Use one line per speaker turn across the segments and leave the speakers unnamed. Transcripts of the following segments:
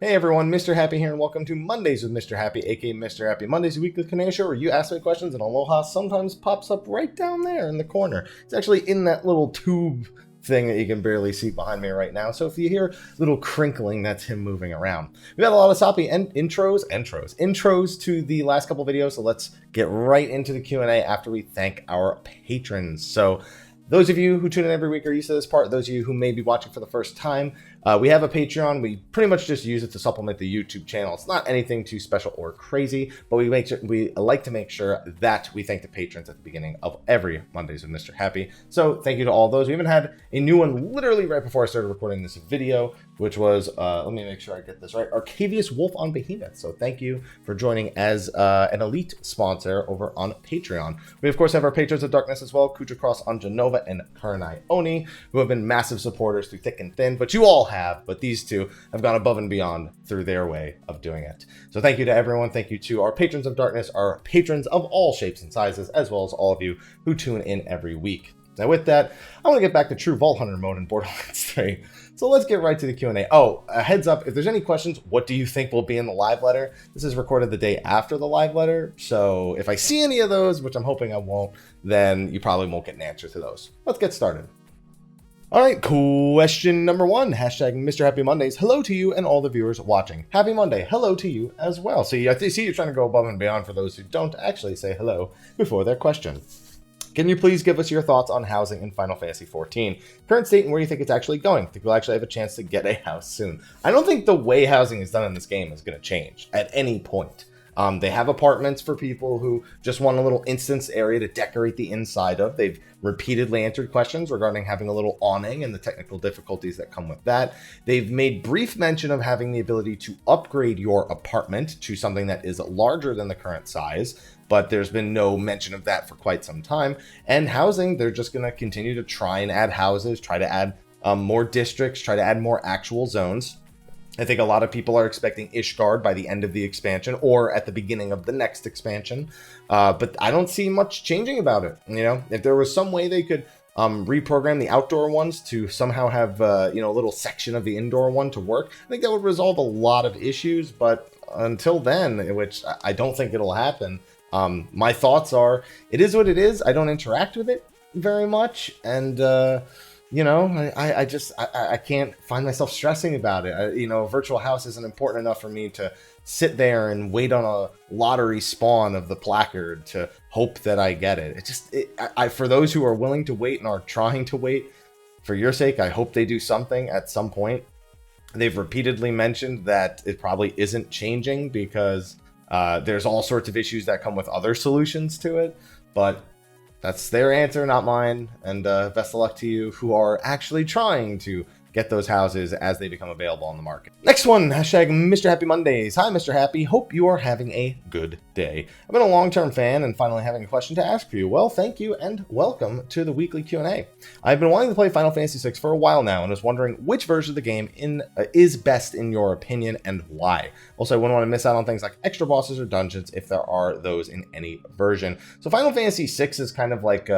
Hey everyone, Mr. Happy here, and welcome to Mondays with Mr. Happy, aka Mr. Happy Mondays, a weekly Kurenai show where you ask me questions and Aloha sometimes pops up right down there in the corner. It's actually in that little tube thing that you can barely see behind me right now, so if you hear little crinkling, that's him moving around. We've had a lot of Sappy and intros to the last couple videos, so let's get right into the Q&A after we thank our patrons. So, those of you who tune in every week are used to this part. Those of you who may be watching for the first time, we have a Patreon. We pretty much just use it to supplement the YouTube channel. It's not anything too special or crazy, but we like to make sure that we thank the patrons at the beginning of every Mondays with Mr. Happy. So thank you to all those. We even had a new one literally right before I started recording this video, which was, let me make sure I get this right, Arcavius Wolf on Behemoth. So thank you for joining as an elite sponsor over on Patreon. We of course have our Patrons of Darkness as well, Khuja on Jenova and Kurenai Oni, who have been massive supporters through thick and thin, but you all have, but these two have gone above and beyond through their way of doing it. So thank you to everyone. Thank you to our Patrons of Darkness, our patrons of all shapes and sizes, as well as all of you who tune in every week. Now with that, I want to get back to true Vault Hunter mode in Borderlands 3. So let's get right to the Q&A. Oh, a heads up, if there's any questions, what do you think will be in the live letter? This is recorded the day after the live letter, so if I see any of those, which I'm hoping I won't, then you probably won't get an answer to those. Let's get started. All right, question number one, hashtag Mr. Happy Mondays. Hello to you and all the viewers watching. Happy Monday. Hello to you as well. So I see you're trying to go above and beyond for those who don't actually say hello before their question. Can you please give us your thoughts on housing in Final Fantasy XIV? Current state and where you think it's actually going. Think we'll actually have a chance to get a house soon. I don't think the way housing is done in this game is going to change at any point. They have apartments for people who just want a little instance area to decorate the inside of. They've repeatedly answered questions regarding having a little awning and the technical difficulties that come with that. They've made brief mention of having the ability to upgrade your apartment to something that is larger than the current size, but there's been no mention of that for quite some time. And housing, they're just going to continue to try and add houses, try to add more districts, try to add more actual zones. I think a lot of people are expecting Ishgard by the end of the expansion or at the beginning of the next expansion, but I don't see much changing about it. You know, if there was some way they could reprogram the outdoor ones to somehow have a little section of the indoor one to work, I think that would resolve a lot of issues. But until then, which I don't think it'll happen, my thoughts are it is what it is. I don't interact with it very much, and I can't find myself stressing about it. A virtual house isn't important enough for me to sit there and wait on a lottery spawn of the placard to hope that I get it. For those who are willing to wait and are trying to wait, for your sake, I hope they do something at some point. They've repeatedly mentioned that it probably isn't changing because there's all sorts of issues that come with other solutions to it, but that's their answer, not mine, and best of luck to you who are actually trying to get those houses as they become available on the market. Next one, hashtag Mr. Happy Mondays. Hi, Mr. Happy. Hope you are having a good day. I've been a long-term fan and finally having a question to ask for you. Well, thank you and welcome to the weekly Q&A. I've been wanting to play Final Fantasy VI for a while now and was wondering which version of the game is best in your opinion and why. Also, I wouldn't want to miss out on things like extra bosses or dungeons if there are those in any version. So Final Fantasy VI is kind of like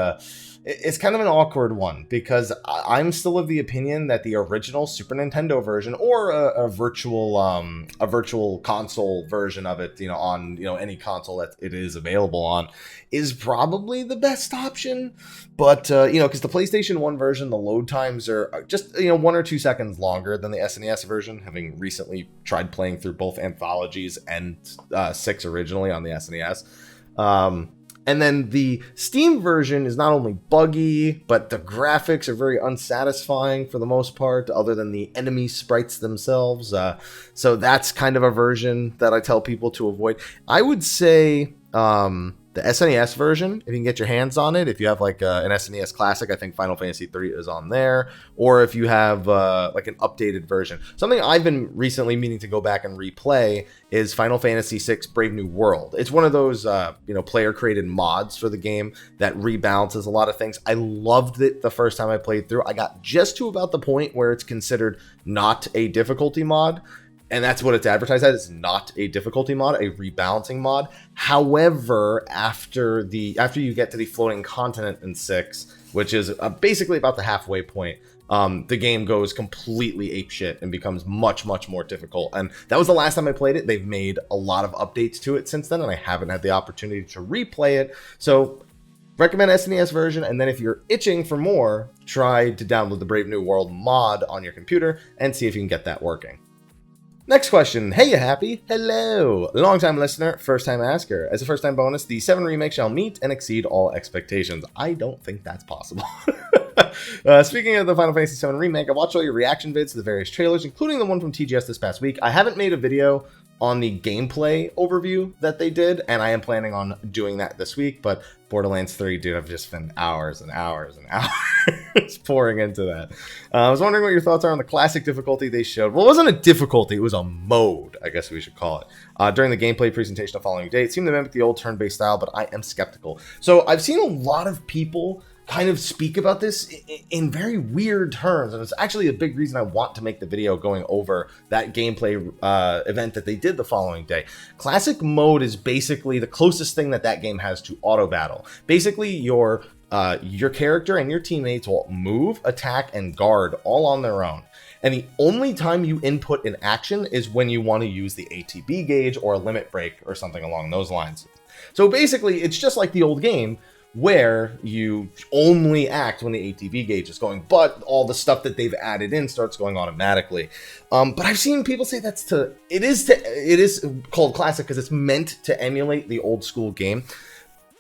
it's kind of an awkward one because I'm still of the opinion that the original Super Nintendo version or a virtual console version of it, on any console that it is available on, is probably the best option. But because the PlayStation 1 version, the load times are just 1 or 2 seconds longer than the SNES version. Having recently tried playing through both anthologies and 6 originally on the SNES. And then the Steam version is not only buggy, but the graphics are very unsatisfying for the most part, other than the enemy sprites themselves. So that's kind of a version that I tell people to avoid. I would say the SNES version, if you can get your hands on it, if you have like an SNES Classic, I think Final Fantasy III is on there, or if you have like an updated version. Something I've been recently meaning to go back and replay is Final Fantasy VI Brave New World. It's one of those player-created mods for the game that rebalances a lot of things. I loved it the first time I played through. I got just to about the point where it's considered not a difficulty mod. And that's what it's advertised as. It's not a difficulty mod, a rebalancing mod. However, after you get to the floating continent in 6, which is basically about the halfway point, the game goes completely apeshit and becomes much, much more difficult. And that was the last time I played it. They've made a lot of updates to it since then, and I haven't had the opportunity to replay it. So recommend SNES version, and then if you're itching for more, try to download the Brave New World mod on your computer and see if you can get that working. Next question. Hey, you happy? Hello. Long-time listener, first-time asker. As a first-time bonus, the 7 remake shall meet and exceed all expectations. I don't think that's possible. Speaking of the Final Fantasy VII Remake, I watched all your reaction vids to the various trailers, including the one from TGS this past week. I haven't made a video on the gameplay overview that they did, and I am planning on doing that this week, but Borderlands 3, dude, I've just spent hours and hours and hours pouring into that. I was wondering what your thoughts are on the classic difficulty they showed. Well, it wasn't a difficulty, it was a mode, I guess we should call it. During the gameplay presentation the following day, it seemed to mimic the old turn-based style, but I am skeptical. So I've seen a lot of people kind of speak about this in very weird terms, and it's actually a big reason I want to make the video going over that gameplay event that they did the following day. Classic mode is basically the closest thing that game has to auto battle. Basically, your character and your teammates will move, attack, and guard all on their own. And the only time you input an action is when you want to use the ATB gauge or a limit break or something along those lines. So basically, it's just like the old game, where you only act when the ATB gauge is going, but all the stuff that they've added in starts going automatically. But I've seen people say it is called classic because it's meant to emulate the old school game,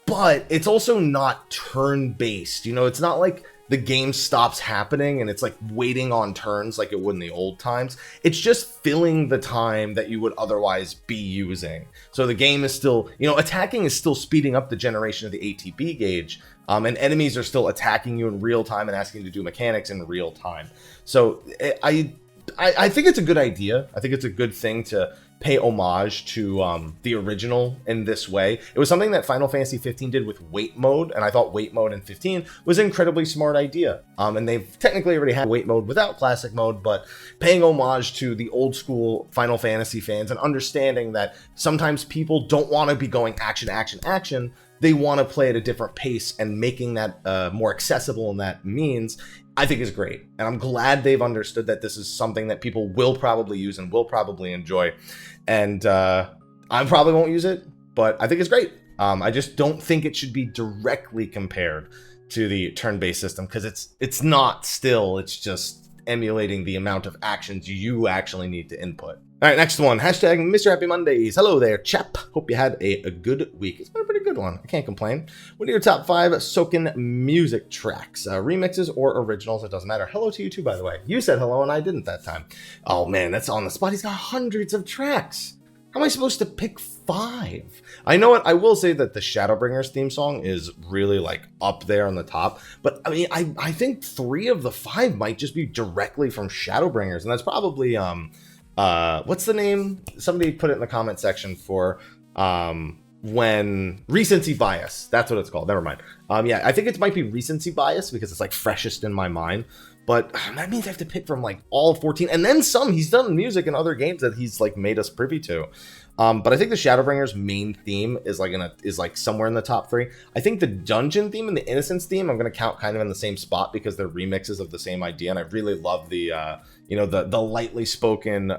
but it's also not turn-based. You know, it's not like the game stops happening and it's like waiting on turns like it would in the old times. It's just filling the time that you would otherwise be using. So the game is still, you know, attacking is still speeding up the generation of the ATB gauge, and enemies are still attacking you in real time and asking you to do mechanics in real time. So I think it's a good idea. I think it's a good thing to pay homage to the original in this way. It was something that Final Fantasy 15 did with wait mode, and I thought wait mode in 15 was an incredibly smart idea. And they've technically already had wait mode without classic mode, but paying homage to the old school Final Fantasy fans and understanding that sometimes people don't want to be going action, action, action. They want to play at a different pace, and making that more accessible in that means, I think, is great. And I'm glad they've understood that this is something that people will probably use and will probably enjoy. And I probably won't use it, but I think it's great. I just don't think it should be directly compared to the turn-based system, because it's not still. It's just emulating the amount of actions you actually need to input. All right, next one. Hashtag Mr. Happy Mondays. Hello there, chap. Hope you had a good week. It's been a pretty good one. I can't complain. What are your top 5 Soken music tracks? Remixes or originals? It doesn't matter. Hello to you too, by the way. You said hello and I didn't that time. Oh man, that's on the spot. He's got hundreds of tracks. How am I supposed to pick 5? I know what, I will say that the Shadowbringers theme song is really like up there on the top, but I mean, I think 3 of the 5 might just be directly from Shadowbringers, and that's probably what's the name? Somebody put it in the comment section for when recency bias. That's what it's called. Never mind. Yeah, I think it might be recency bias because it's like freshest in my mind. But that means I have to pick from like all 14, and then some. He's done music in other games that he's like made us privy to. But I think the Shadowbringers main theme is like somewhere in the top 3. I think the Dungeon theme and the Innocence theme I'm going to count kind of in the same spot because they're remixes of the same idea, and I really love the you know, the lightly spoken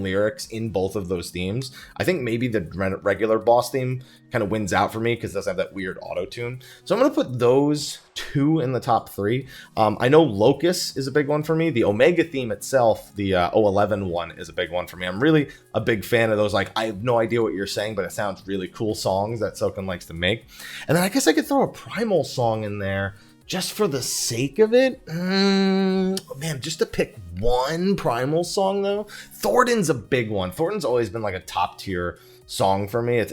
lyrics in both of those themes. I think maybe the regular boss theme kind of wins out for me because it doesn't have that weird auto tune. So I'm going to put those 2 in the top 3. I know Locus is a big one for me. The Omega theme itself, the 011 one, is a big one for me. I'm really a big fan of those. Like, I have no idea what you're saying, but it sounds really cool songs that Soken likes to make. And then I guess I could throw a Primal song in there just for the sake of it. Man, just to pick one Primal song though. Thornton's a big one. Thornton's always been like a top tier song for me. It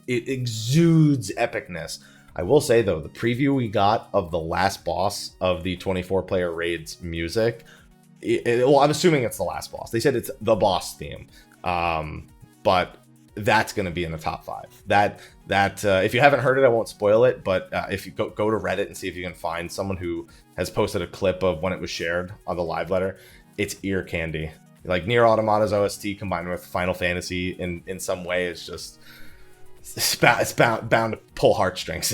exudes epicness. I will say though, the preview we got of the last boss of the 24 player raids music, well, I'm assuming it's the last boss. They said it's the boss theme, but that's going to be in the top 5. That if you haven't heard it, I won't spoil it, but if you go to Reddit and see if you can find someone who has posted a clip of when it was shared on the live letter, it's ear candy. Like Nier Automata's OST combined with Final Fantasy in some way is just, it's bound to pull heartstrings.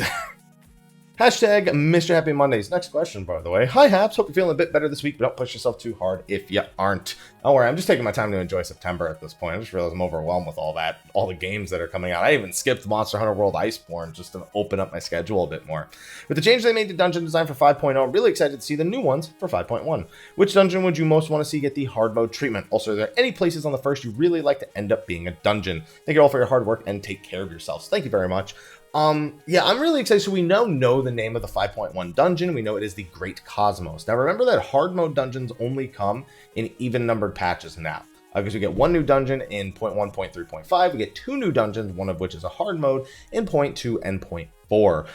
Hashtag Mr. Happy Mondays. Next question, by the way. Hi, Haps. Hope you're feeling a bit better this week, but don't push yourself too hard if you aren't. Don't worry, I'm just taking my time to enjoy September at this point. I just realized I'm overwhelmed with all the games that are coming out. I even skipped Monster Hunter World Iceborne just to open up my schedule a bit more. With the change they made to dungeon design for 5.0, I'm really excited to see the new ones for 5.1. Which dungeon would you most want to see get the hard mode treatment? Also, are there any places on the first you really like to end up being a dungeon? Thank you all for your hard work and take care of yourselves. Thank you very much. Yeah, I'm really excited. So we now know the name of the 5.1 dungeon. We know it is the Great Cosmos. Now remember that hard mode dungeons only come in even numbered patches now. Because we get one new dungeon in 0.1, 0.3, 0.5. We get two new dungeons, one of which is a hard mode in 0.2 and 0.4.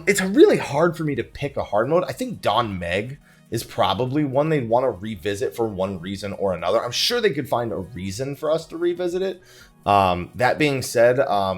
It's really hard for me to pick a hard mode. I think Don Meg is probably one they'd want to revisit for one reason or another. I'm sure they could find a reason for us to revisit it. That being said,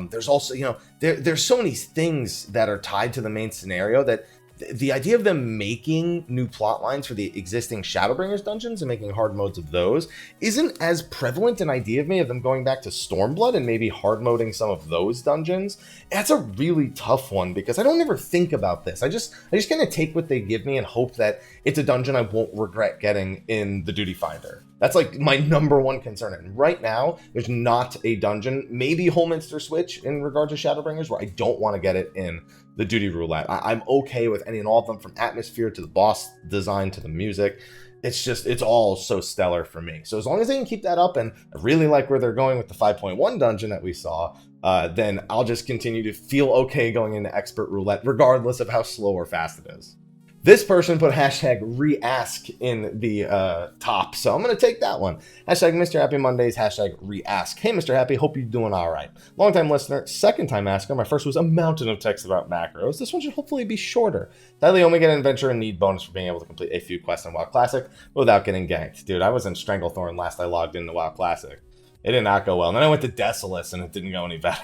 there's also, there's so many things that are tied to the main scenario that the idea of them making new plot lines for the existing Shadowbringers dungeons and making hard modes of those isn't as prevalent an idea of me of them going back to Stormblood and maybe hard moding some of those dungeons. That's a really tough one because I don't ever think about this. I just kind of take what they give me and hope that it's a dungeon I won't regret getting in the Duty Finder. That's like my number one concern. And right now, there's not a dungeon, maybe Holminster Switch in regard to Shadowbringers, where I don't want to get it in the Duty Roulette. I'm okay with any and all of them, from atmosphere to the boss design to the music. It's all so stellar for me. So as long as they can keep that up, and I really like where they're going with the 5.1 dungeon that we saw, then I'll just continue to feel okay going into Expert Roulette, regardless of how slow or fast it is. This person put hashtag re-ask in the top, so I'm going to take that one. Hashtag Mr. Happy Mondays, hashtag re-ask. Hey, Mr. Happy, hope you're doing all right. Long-time listener, second-time asker. My first was a mountain of text about macros. This one should hopefully be shorter. Daily only get an adventure and need bonus for being able to complete a few quests in WoW Classic without getting ganked. Dude, I was in Stranglethorn last I logged into WoW Classic. It did not go well. And then I went to Desolus, and it didn't go any better.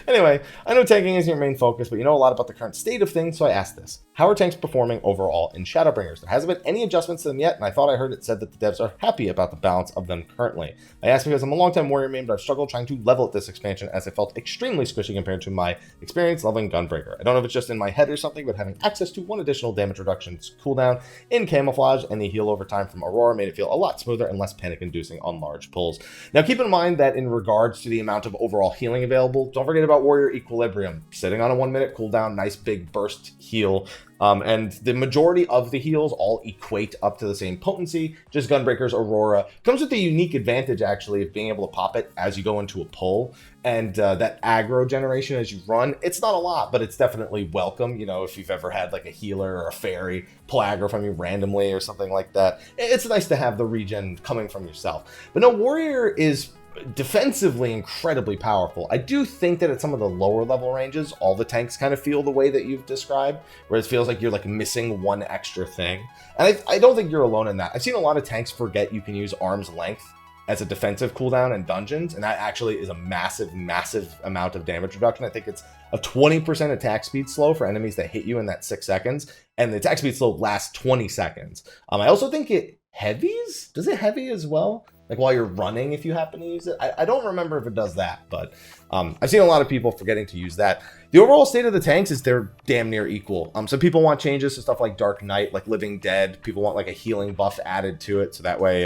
Anyway, I know tanking is your main focus, but you know a lot about the current state of things, so I asked this. How are tanks performing overall in Shadowbringers? There hasn't been any adjustments to them yet, and I thought I heard it said that the devs are happy about the balance of them currently. I asked because I'm a long-time warrior main, but I've struggled trying to level at this expansion as I felt extremely squishy compared to my experience leveling Gunbreaker. I don't know if it's just in my head or something, but having access to one additional damage reduction cooldown in Camouflage and the heal over time from Aurora made it feel a lot smoother and less panic-inducing on large pulls. Now keep in mind that in regards to the amount of overall healing available, don't forget about Warrior Equilibrium. Sitting on a 1 minute cooldown, nice big burst heal. And the majority of the heals all equate up to the same potency, just Gunbreaker's Aurora. Comes with the unique advantage, actually, of being able to pop it as you go into a pull. And that aggro generation as you run, it's not a lot, but it's definitely welcome. You know, if you've ever had like a healer or a fairy pull aggro from you randomly or something like that, it's nice to have the regen coming from yourself. But no, Warrior is defensively incredibly powerful. I do think that at some of the lower level ranges, all the tanks kind of feel the way that you've described, where it feels like you're like missing one extra thing. And I don't think you're alone in that. I've seen a lot of tanks forget you can use arm's length as a defensive cooldown in dungeons, and that actually is a massive, massive amount of damage reduction. I think it's a 20% attack speed slow for enemies that hit you in that 6 seconds, and the attack speed slow lasts 20 seconds. I also think it heavies? Does it heavy as well? Like while you're running, if you happen to use it? I don't remember if it does that, but I've seen a lot of people forgetting to use that. The overall state of the tanks is they're damn near equal. Some people want changes to stuff like Dark Knight, like Living Dead. People want like a healing buff added to it, so that way,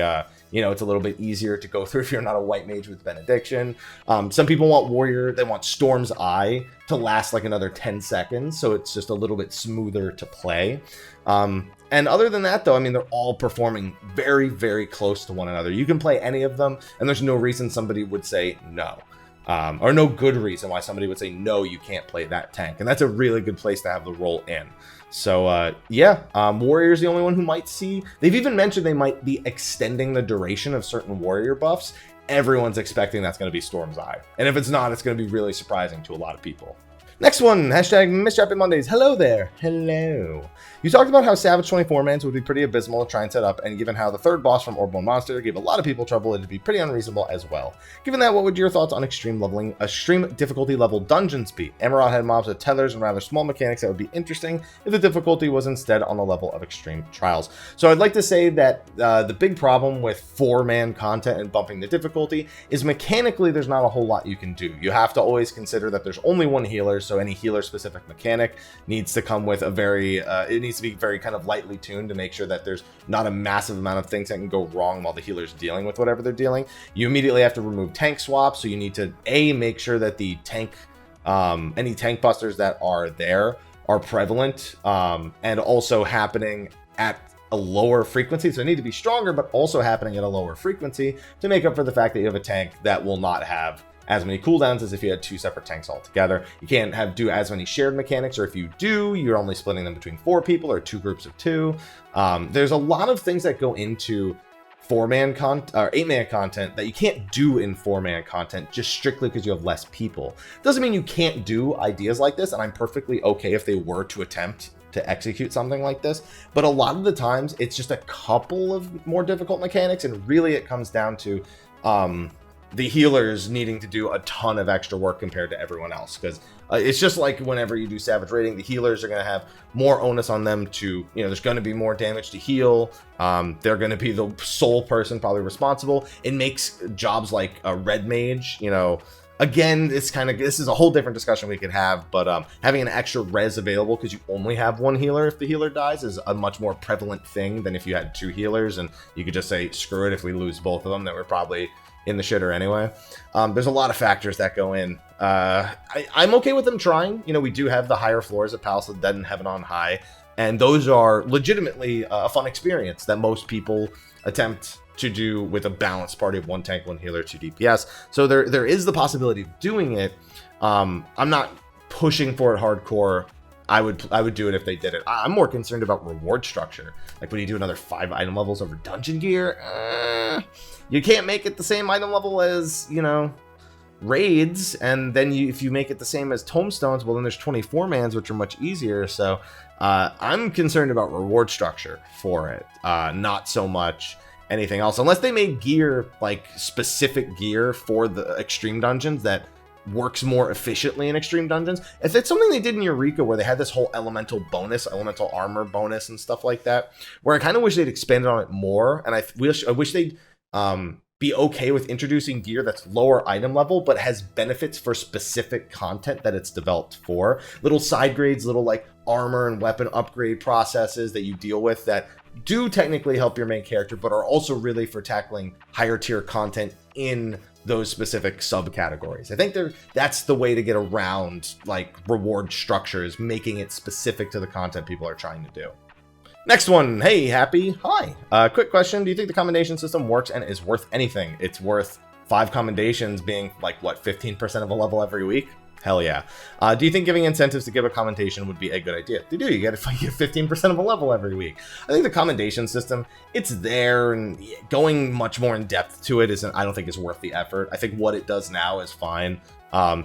it's a little bit easier to go through if you're not a white mage with Benediction. Some people want Warrior. They want Storm's Eye to last like another 10 seconds, so it's just a little bit smoother to play. And other than that, though, I mean, they're all performing very, very close to one another. You can play any of them, and there's no reason somebody would say no. Or no good reason why somebody would say, no, you can't play that tank. And that's a really good place to have the role in. So, Warrior's the only one who might see. They've even mentioned they might be extending the duration of certain Warrior buffs. Everyone's expecting that's going to be Storm's Eye. And if it's not, it's going to be really surprising to a lot of people. Next one, hashtag Mr. Happy Mondays. Hello there. Hello. You talked about how Savage 24-mans would be pretty abysmal to try and set up, and given how the third boss from Orbone Monster gave a lot of people trouble, it'd be pretty unreasonable as well. Given that, what would your thoughts on extreme difficulty level dungeons be? Emerald had mobs with tethers and rather small mechanics that would be interesting if the difficulty was instead on the level of extreme trials. So I'd like to say that the big problem with 4-man content and bumping the difficulty is mechanically there's not a whole lot you can do. You have to always consider that there's only one healer, so so any healer specific mechanic needs to come with a very, it needs to be very kind of lightly tuned to make sure that there's not a massive amount of things that can go wrong while the healer's dealing with whatever they're dealing. You immediately have to remove tank swaps, so you need to make sure that the tank, any tank busters that are there are prevalent, and also happening at a lower frequency. So they need to be stronger, but also happening at a lower frequency to make up for the fact that you have a tank that will not have as many cooldowns as if you had two separate tanks altogether. You can't do as many shared mechanics, or if you do, you're only splitting them between 4 people or 2 groups of 2. There's a lot of things that go into 4-man content or 8-man content that you can't do in 4-man content just strictly because you have less people. Doesn't mean you can't do ideas like this, and I'm perfectly okay if they were to attempt to execute something like this, but a lot of the times it's just a couple of more difficult mechanics, and really it comes down to the healers needing to do a ton of extra work compared to everyone else, because it's just like whenever you do savage raiding, the healers are going to have more onus on them to, there's going to be more damage to heal. They're going to be the sole person probably responsible. It makes jobs like a red mage, again, this is a whole different discussion we could have, but having an extra res available because you only have one healer if the healer dies is a much more prevalent thing than if you had 2 healers and you could just say, screw it, if we lose both of them, that we're probably in the shitter anyway. There's a lot of factors that go in. I'm okay with them trying. We do have the higher floors at Palace of the Dead and Heaven on High, and those are legitimately a fun experience that most people attempt to do with a balanced party of 1 tank, 1 healer, 2 DPS. So there is the possibility of doing it. I'm not pushing for it hardcore. I would do it if they did it. I'm more concerned about reward structure. Like when you do another 5 item levels over dungeon gear, you can't make it the same item level as, raids, and then if you make it the same as tombstones, well then there's 24 mans, which are much easier. So I'm concerned about reward structure for it, not so much anything else, unless they made gear, like specific gear for the extreme dungeons that works more efficiently in extreme dungeons. If it's something they did in Eureka where they had this whole elemental bonus, elemental armor bonus and stuff like that, where I kind of wish they'd expanded on it more, and I wish they'd be okay with introducing gear that's lower item level but has benefits for specific content that it's developed for. Little side grades, little like armor and weapon upgrade processes that you deal with that do technically help your main character, but are also really for tackling higher tier content in those specific subcategories. I think that's the way to get around like reward structures, making it specific to the content people are trying to do. Next one. Hey, Happy. Hi. Quick question. Do you think the commendation system works and is worth anything? It's worth 5 commendations being like, what, 15% of a level every week? Hell yeah. Do you think giving incentives to give a commendation would be a good idea? They do. You get 15% of a level every week. I think the commendation system, it's there, and going much more in depth to it I don't think is worth the effort. I think what it does now is fine.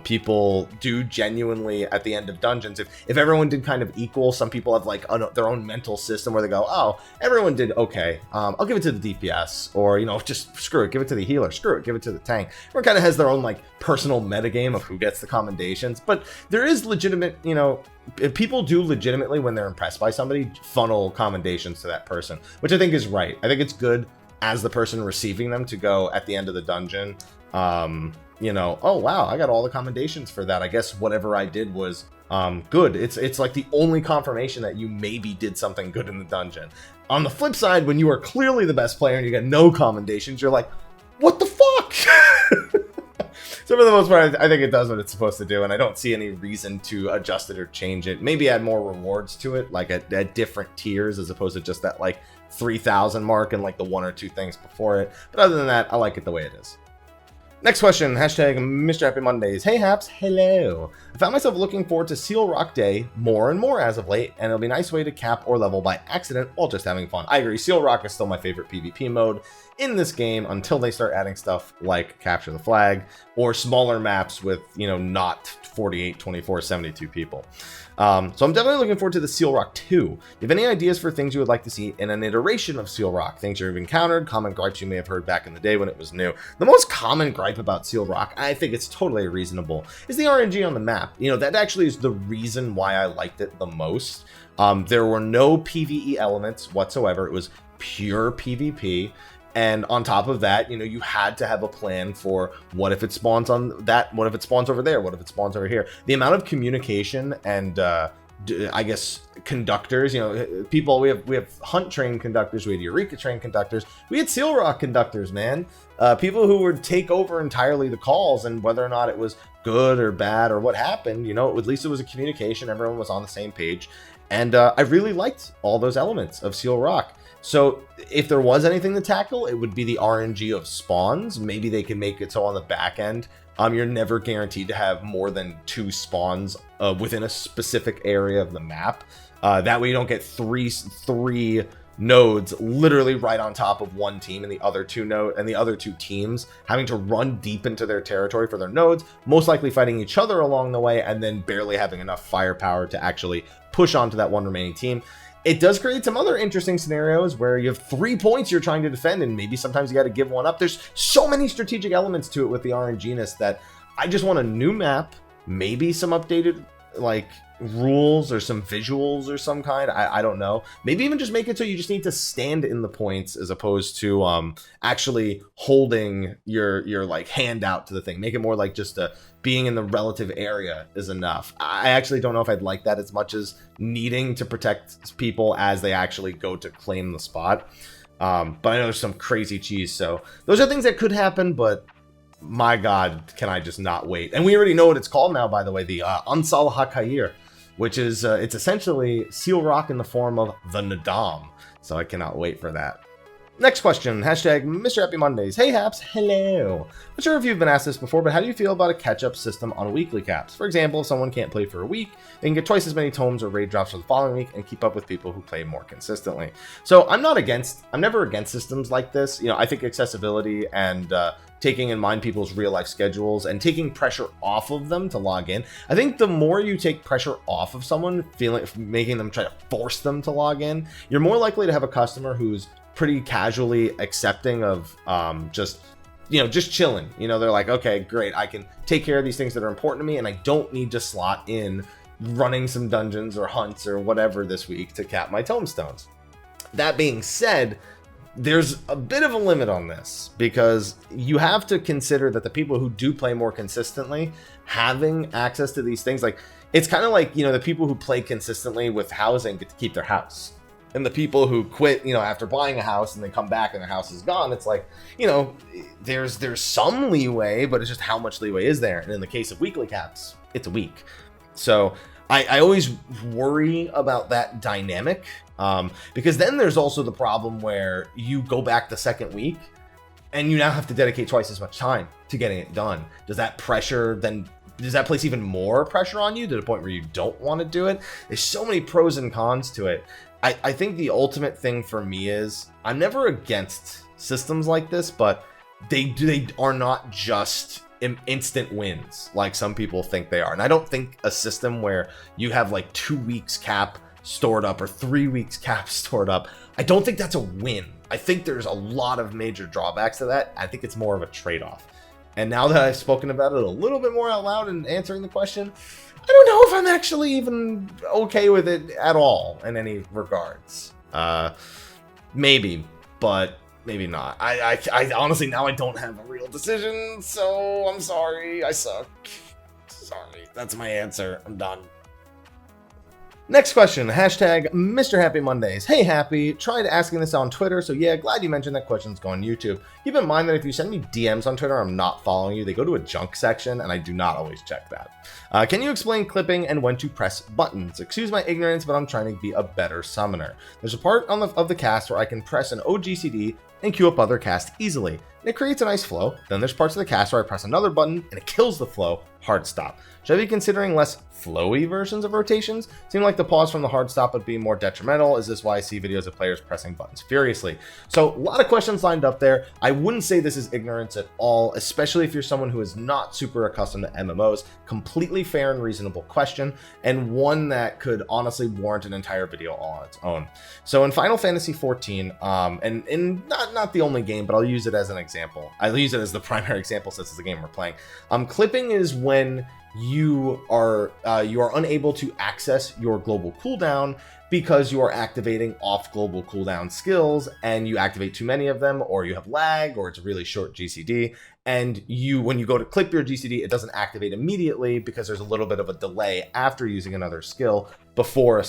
People do genuinely at the end of dungeons, if everyone did kind of equal, some people have like their own mental system where they go, oh, everyone did okay, I'll give it to the DPS, or just screw it, give it to the healer, screw it, give it to the tank. Everyone kind of has their own like personal metagame of who gets the commendations, but there is legitimate, people do legitimately, when they're impressed by somebody, funnel commendations to that person, which I think is right. I think it's good as the person receiving them to go at the end of the dungeon, oh wow, I got all the commendations for that. I guess whatever I did was good. It's like the only confirmation that you maybe did something good in the dungeon. On the flip side, when you are clearly the best player and you get no commendations, you're like, what the fuck? So for the most part, I think it does what it's supposed to do, and I don't see any reason to adjust it or change it. Maybe add more rewards to it, like at different tiers, as opposed to just that like 3,000 mark and like the 1 or 2 things before it. But other than that, I like it the way it is. Next question, hashtag Mr. Happy Mondays. Hey Haps, hello. I found myself looking forward to Seal Rock Day more and more as of late, and it'll be a nice way to cap or level by accident while just having fun. I agree, Seal Rock is still my favorite PvP mode in this game until they start adding stuff like Capture the Flag or smaller maps with, not 48, 24, 72 people. So I'm definitely looking forward to the Seal Rock 2. Do you have any ideas for things you would like to see in an iteration of Seal Rock? Things you've encountered, common gripes you may have heard back in the day when it was new. The most common gripe about Seal Rock, I think it's totally reasonable, is the RNG on the map. That actually is the reason why I liked it the most. There were no PvE elements whatsoever. It was pure PvP. And on top of that, you had to have a plan for what if it spawns on that, what if it spawns over there, what if it spawns over here. The amount of communication and I guess conductors, people, we have hunt trained conductors, we had Eureka trained conductors, we had Seal Rock conductors, man. People who would take over entirely the calls, and whether or not it was good or bad or what happened, at least it was a communication, everyone was on the same page. And I really liked all those elements of Seal Rock. So if there was anything to tackle, it would be the RNG of spawns. Maybe they can make it so on the back end, you're never guaranteed to have more than 2 spawns within a specific area of the map. That way you don't get three nodes literally right on top of one team, and the other two teams having to run deep into their territory for their nodes, most likely fighting each other along the way, and then barely having enough firepower to actually push onto that one remaining team. It does create some other interesting scenarios where you have 3 points you're trying to defend, and maybe sometimes you got to give one up. There's so many strategic elements to it with the RNG-ness that I just want a new map, maybe some updated rules or some visuals or some kind. I don't know. Maybe even just make it so you just need to stand in the points as opposed to actually holding your hand out to the thing. Make it more like just being in the relative area is enough. I actually don't know if I'd like that as much as needing to protect people as they actually go to claim the spot. But I know there's some crazy cheese, so those are things that could happen, but my god, can I just not wait. And we already know what it's called now, by the way, the Ansal HaKair, which is it's essentially Seal Rock in the form of the Nadam. So I cannot wait for that. Next question, hashtag Mr. Happy Mondays. Hey Haps, hello. Not sure if you've been asked this before, but how do you feel about a catch-up system on weekly caps? For example, if someone can't play for a week, they can get twice as many tomes or raid drops for the following week and keep up with people who play more consistently. So I'm never against systems like this. I think accessibility and taking in mind people's real life schedules and taking pressure off of them to log in. I think the more you take pressure off of someone, making them try to force them to log in, you're more likely to have a customer who's pretty casually accepting of just chilling. They're like, okay, great, I can take care of these things that are important to me, and I don't need to slot in running some dungeons or hunts or whatever this week to cap my tomestones. That being said, there's a bit of a limit on this, because you have to consider that the people who do play more consistently having access to these things, it's kind of like, the people who play consistently with housing get to keep their house. And the people who quit, after buying a house and they come back and their house is gone, it's like, there's some leeway, but it's just how much leeway is there? And in the case of weekly caps, it's a week. So I always worry about that dynamic, because then there's also the problem where you go back the second week and you now have to dedicate twice as much time to getting it done. Does that place even more pressure on you to the point where you don't want to do it? There's so many pros and cons to it. I think the ultimate thing for me is I'm never against systems like this, but they are not just instant wins like some people think they are. And I don't think a system where you have 2 weeks cap stored up or 3 weeks cap stored up, I don't think that's a win. I think there's a lot of major drawbacks to that. I think it's more of a trade-off. And now that I've spoken about it a little bit more out loud and answering the question, I don't know if I'm actually even okay with it at all in any regards. Maybe, but maybe not. I honestly, now I don't have a real decision, so I'm sorry. I suck. Sorry. That's my answer. I'm done. Next question, hashtag Mr. Happy Mondays. Hey Happy, tried asking this on Twitter, so yeah, glad you mentioned that question's going on YouTube. Keep in mind that if you send me DMs on Twitter, I'm not following you. They go to a junk section, and I do not always check that. Can you explain clipping and when to press buttons? Excuse my ignorance, but I'm trying to be a better summoner. There's a part of the cast where I can press an OGCD and queue up other casts easily, and it creates a nice flow. Then there's parts of the cast where I press another button, and it kills the flow. Hard stop. Should I be considering less flowy versions of rotations? Seem like the pause from the hard stop would be more detrimental. Is this why I see videos of players pressing buttons furiously? So a lot of questions lined up there. I wouldn't say this is ignorance at all, especially if you're someone who is not super accustomed to MMOs. Completely fair and reasonable question, and one that could honestly warrant an entire video all on its own. So in Final Fantasy XIV, and not the only game, but I'll use it as an example. I use it as the primary example since it's the game we're playing. Clipping is when you are unable to access your global cooldown because you are activating off global cooldown skills, and you activate too many of them, or you have lag, or it's a really short GCD, and when you go to clip your GCD, it doesn't activate immediately because there's a little bit of a delay after using another skill before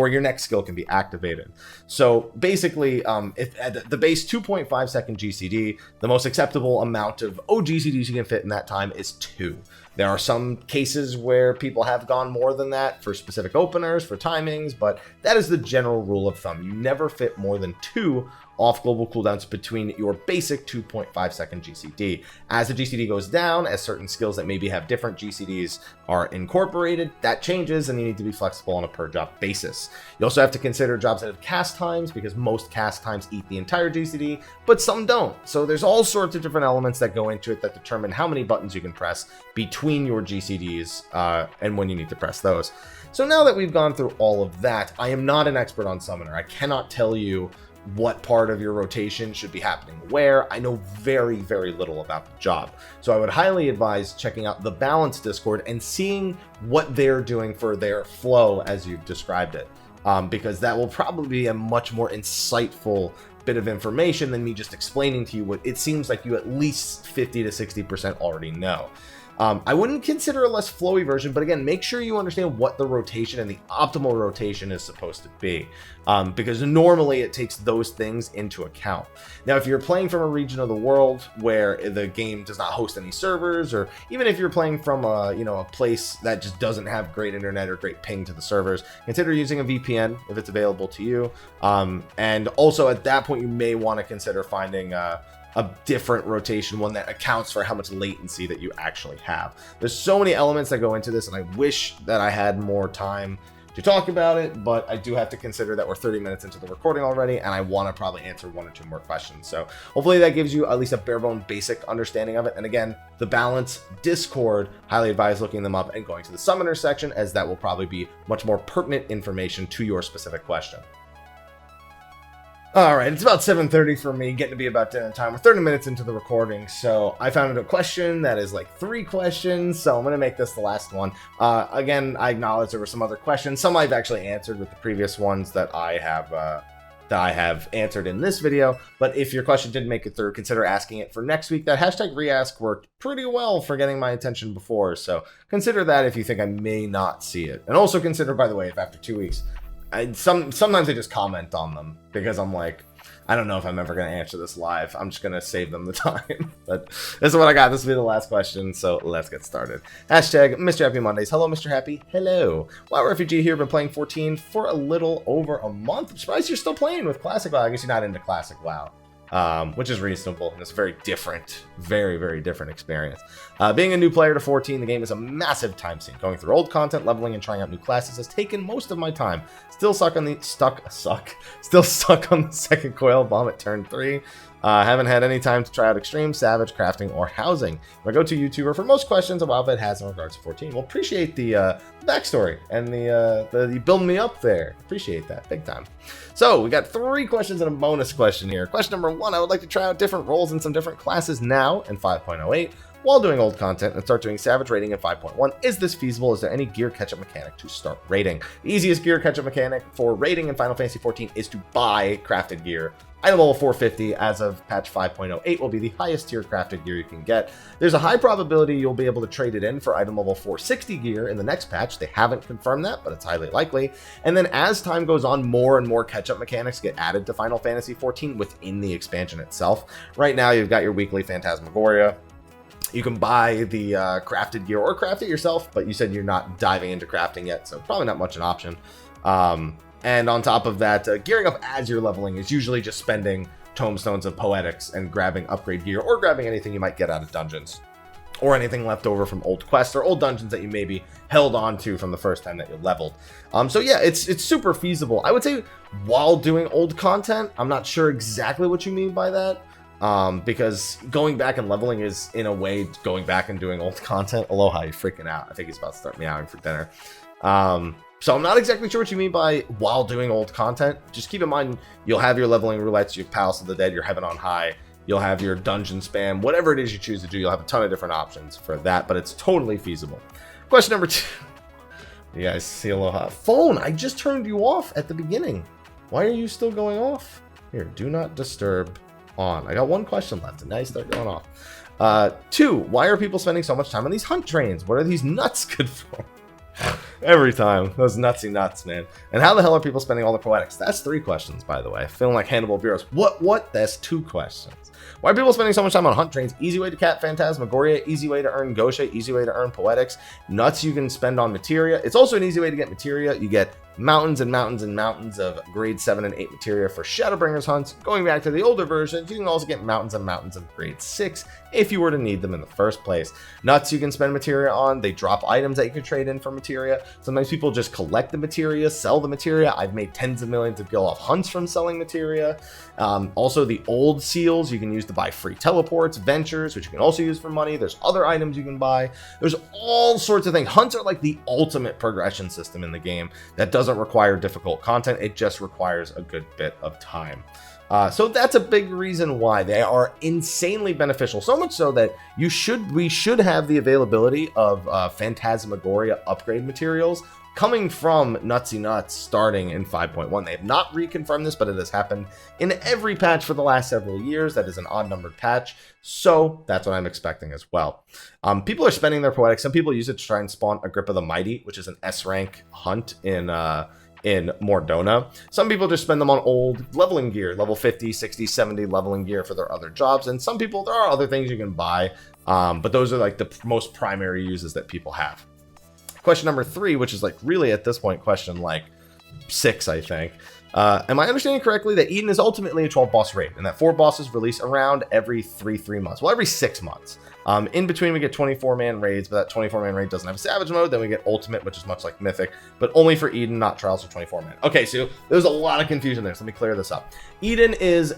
your next skill can be activated. So basically, if at the base 2.5 second GCD, the most acceptable amount of OGCDs you can fit in that time is 2. There are some cases where people have gone more than that for specific openers, for timings, but that is the general rule of thumb. You never fit more than 2 off global cooldowns between your basic 2.5 second GCD. As the GCD goes down, as certain skills that maybe have different GCDs are incorporated, that changes, and you need to be flexible on a per job basis. You also have to consider jobs that have cast times, because most cast times eat the entire GCD, but some don't. So there's all sorts of different elements that go into it that determine how many buttons you can press between your GCDs and when you need to press those. So now that we've gone through all of that, I am not an expert on Summoner. I cannot tell you what part of your rotation should be happening where. I know very, very little about the job. So I would highly advise checking out the Balance Discord and seeing what they're doing for their flow as you've described it. Because that will probably be a much more insightful bit of information than me just explaining to you what it seems like you at least 50 to 60% already know. I wouldn't consider a less flowy version, but again, make sure you understand what the rotation and the optimal rotation is supposed to be, because normally it takes those things into account. Now, if you're playing from a region of the world where the game does not host any servers, or even if you're playing from a place that just doesn't have great internet or great ping to the servers, consider using a VPN if it's available to you. And also at that point, you may want to consider finding a different rotation, one that accounts for how much latency that you actually have. There's so many elements that go into this, and I wish that I had more time to talk about it, but I do have to consider that we're 30 minutes into the recording already, and I want to probably answer 1 or 2 more questions. So hopefully that gives you at least a bare bone basic understanding of it. And again, the Balance Discord, highly advise looking them up and going to the Summoner section, as that will probably be much more pertinent information to your specific question. Alright, it's about 7:30 for me, getting to be about dinner time. We're 30 minutes into the recording, so I found a question that is like 3 questions, so I'm going to make this the last one. Again, I acknowledge there were some other questions. Some I've actually answered with the previous ones that I have answered in this video, but if your question didn't make it through, consider asking it for next week. That hashtag reask worked pretty well for getting my attention before, so consider that if you think I may not see it. And also consider, by the way, if after 2 weeks, sometimes I just comment on them because I'm like, I don't know if I'm ever going to answer this live. I'm just going to save them the time. But this is what I got. This will be the last question, so let's get started. Hashtag Mr. Happy Mondays. Hello, Mr. Happy. Hello. WoW Refugee here. Been playing 14 for a little over a month. I'm surprised you're still playing with Classic WoW. I guess you're not into Classic WoW. Which is reasonable, and it's very different, very, very different experience. Being a new player to 14, the game is a massive time sink. Going through old content, leveling, and trying out new classes has taken most of my time. Still stuck on the second coil bomb at turn 3. Haven't had any time to try out Extreme, Savage, Crafting, or Housing. My go-to YouTuber for most questions about what has in regards to 14. Well, appreciate the backstory and the building me up there. Appreciate that, big time. So, we got 3 questions and a bonus question here. Question number 1, I would like to try out different roles in some different classes now in 5.08 while doing old content and start doing Savage rating in 5.1. Is this feasible? Is there any gear catch-up mechanic to start rating? The easiest gear catch-up mechanic for rating in Final Fantasy 14 is to buy crafted gear. Item level 450 as of patch 5.08 will be the highest tier crafted gear you can get. There's a high probability you'll be able to trade it in for item level 460 gear in the next patch. They haven't confirmed that, but it's highly likely. And then as time goes on, more and more catch-up mechanics get added to Final Fantasy 14 within the expansion itself. Right now, you've got your weekly Phantasmagoria. You can buy the crafted gear or craft it yourself, but you said you're not diving into crafting yet, so probably not much an option. And on top of that, gearing up as you're leveling is usually just spending Tomestones of Poetics and grabbing upgrade gear or grabbing anything you might get out of dungeons or anything left over from old quests or old dungeons that you maybe held on to from the first time that you leveled. So yeah, it's super feasible. I would say while doing old content, I'm not sure exactly what you mean by that. Because going back and leveling is in a way going back and doing old content. Aloha, you're freaking out. I think he's about to start meowing for dinner. So I'm not exactly sure what you mean by while doing old content. Just keep in mind, you'll have your leveling roulettes, your Palace of the Dead, your Heaven on High, You'll have your dungeon spam, whatever it is you choose to do. You'll have a ton of different options for that, but it's totally feasible. Question number 2. You guys see Aloha. Phone, I just turned you off at the beginning. Why are you still going off? Here, do not disturb on. I got one question left, and now you start going off. 2, why are people spending so much time on these hunt trains? What are these nuts good for? Every time. Those nutsy nuts, man. And how the hell are people spending all the poetics? That's 3 questions, by the way. Feeling like Hannibal Bureaus. What? That's 2 questions. Why are people spending so much time on hunt trains? Easy way to cap Phantasmagoria, easy way to earn Gosha, easy way to earn poetics. Nuts you can spend on materia. It's also an easy way to get materia. You get mountains and mountains and mountains of grade 7 and 8 materia for Shadowbringers hunts. Going back to the older versions, you can also get mountains and mountains of grade 6 if you were to need them in the first place. Nuts you can spend materia on. They drop items that you can trade in for materia. Sometimes people just collect the materia, sell the materia. I've made tens of millions of gil off hunts from selling materia. Also, the old seals you can use to buy free teleports, ventures, which you can also use for money. There's other items you can buy. There's all sorts of things. Hunts are like the ultimate progression system in the game that doesn't require difficult content. It just requires a good bit of time. So that's a big reason why they are insanely beneficial. So much so that we should have the availability of Phantasmagoria upgrade materials coming from Nutsy Nuts starting in 5.1. They have not reconfirmed this, but it has happened in every patch for the last several years. That is an odd-numbered patch, so that's what I'm expecting as well. People are spending their poetics. Some people use it to try and spawn Agrippa the Mighty, which is an S-rank hunt in Mordona. Some people just spend them on old leveling gear, level 50, 60, 70 leveling gear for their other jobs. And some people, there are other things you can buy, but those are like the most primary uses that people have. Question number 3, which is like really at this point question like 6, I think. Am I understanding correctly that Eden is ultimately a 12 boss raid and that 4 bosses release around every 3 months? Well, every 6 months. In between we get 24-man raids, but that 24-man raid doesn't have a savage mode. Then we get ultimate, which is much like mythic, but only for Eden, not trials for 24-man. Okay, so there's a lot of confusion there, so let me clear this up. Eden is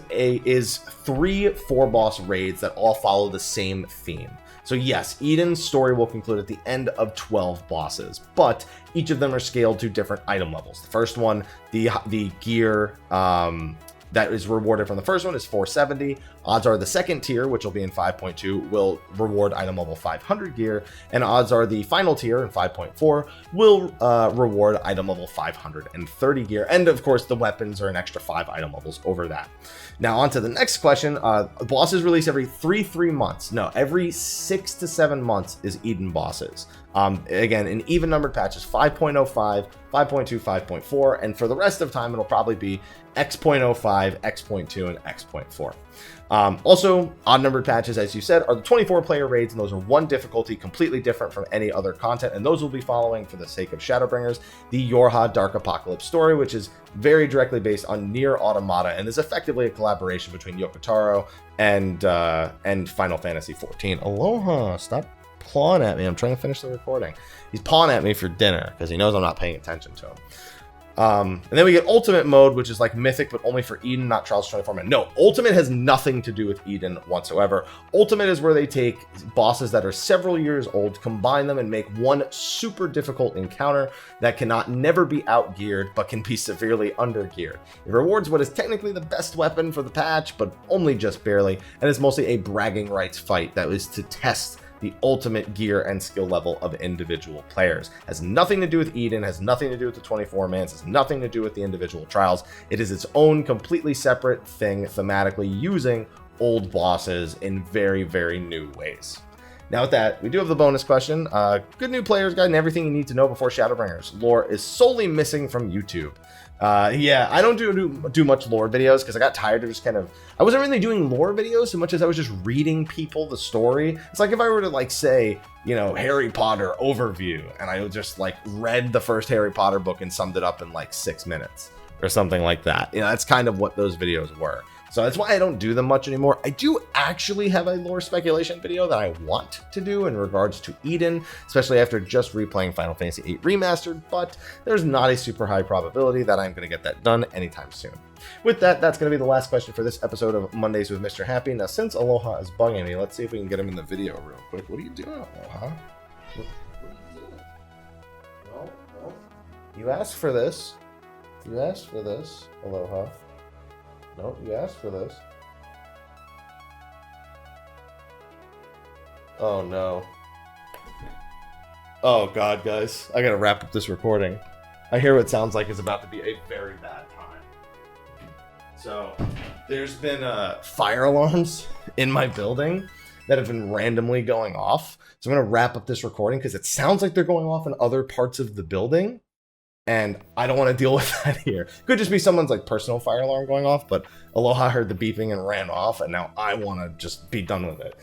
3 4-boss raids that all follow the same theme. So yes, Eden's story will conclude at the end of 12 bosses, but each of them are scaled to different item levels. The first one, the gear that is rewarded from the first one is 470. Odds are the second tier, which will be in 5.2, will reward item level 500 gear, and odds are the final tier in 5.4 will reward item level 530 gear, and of course the weapons are an extra 5 item levels over that. Now on to the next question. Bosses release every 3 months. No, every 6 to 7 months is Eden bosses. Again, in even numbered patches, 5.05, 5.2, 5.4, and for the rest of time, it'll probably be X.05, X.2, and X.4. Also, odd numbered patches, as you said, are the 24-player raids, and those are 1 difficulty, completely different from any other content, and those will be following, for the sake of Shadowbringers, the Yorha Dark Apocalypse story, which is very directly based on Nier Automata, and is effectively a collaboration between Yoko Taro and Final Fantasy XIV. Aloha, stop clawing at me. I'm trying to finish the recording. He's pawing at me for dinner because he knows I'm not paying attention to him. And then we get Ultimate mode, which is like Mythic, but only for Eden, not Trials 24-man. No, Ultimate has nothing to do with Eden whatsoever. Ultimate is where they take bosses that are several years old, combine them, and make 1 super difficult encounter that cannot never be outgeared, but can be severely undergeared. It rewards what is technically the best weapon for the patch, but only just barely, and it's mostly a bragging rights fight that is to test the ultimate gear and skill level of individual players. Has nothing to do with Eden, has nothing to do with the 24-mans, has nothing to do with the individual trials. It is its own completely separate thing thematically, using old bosses in very, very new ways. Now with that, we do have the bonus question. Good new player's guide and everything you need to know before Shadowbringers. Lore is solely missing from YouTube. Yeah, I don't do much lore videos because I got tired of just I wasn't really doing lore videos so much as I was just reading people the story. It's like if I were to like say, you know, Harry Potter overview, and I just like read the first Harry Potter book and summed it up in like 6 minutes or something like that. You know, that's kind of what those videos were. So that's why I don't do them much anymore. I do actually have a lore speculation video that I want to do in regards to Eden, especially after just replaying Final Fantasy VIII Remastered, but there's not a super high probability that I'm going to get that done anytime soon. With that, that's going to be the last question for this episode of Mondays with Mr. Happy. Now, since Aloha is bugging me, let's see if we can get him in the video real quick. What are you doing, Aloha? What are you doing? No. You asked for this. You asked for this, Aloha. No, you asked for this. Oh no. Oh god, guys. I gotta wrap up this recording. I hear what sounds like is about to be a very bad time. So, there's been fire alarms in my building that have been randomly going off. So I'm gonna wrap up this recording because it sounds like they're going off in other parts of the building. And I don't want to deal with that here. Could just be someone's like personal fire alarm going off, but Aloha heard the beeping and ran off, and now I want to just be done with it.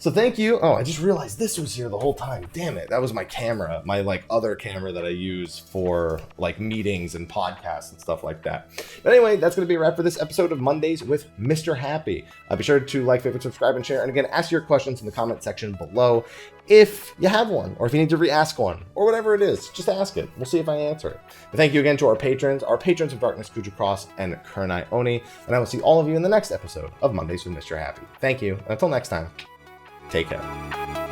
So thank you. Oh, I just realized this was here the whole time. Damn it. That was my camera, my like other camera that I use for like meetings and podcasts and stuff like that. But anyway, that's going to be a wrap for this episode of Mondays with Mr. Happy. Be sure to like, favorite, subscribe, and share. And again, ask your questions in the comment section below. If you have one, or if you need to re-ask one, or whatever it is, just ask it. We'll see if I answer it. But thank you again to our patrons of Darkness, Khuja Cross, and Kurenai Oni. And I will see all of you in the next episode of Mondays with Mr. Happy. Thank you. Until next time. Take care.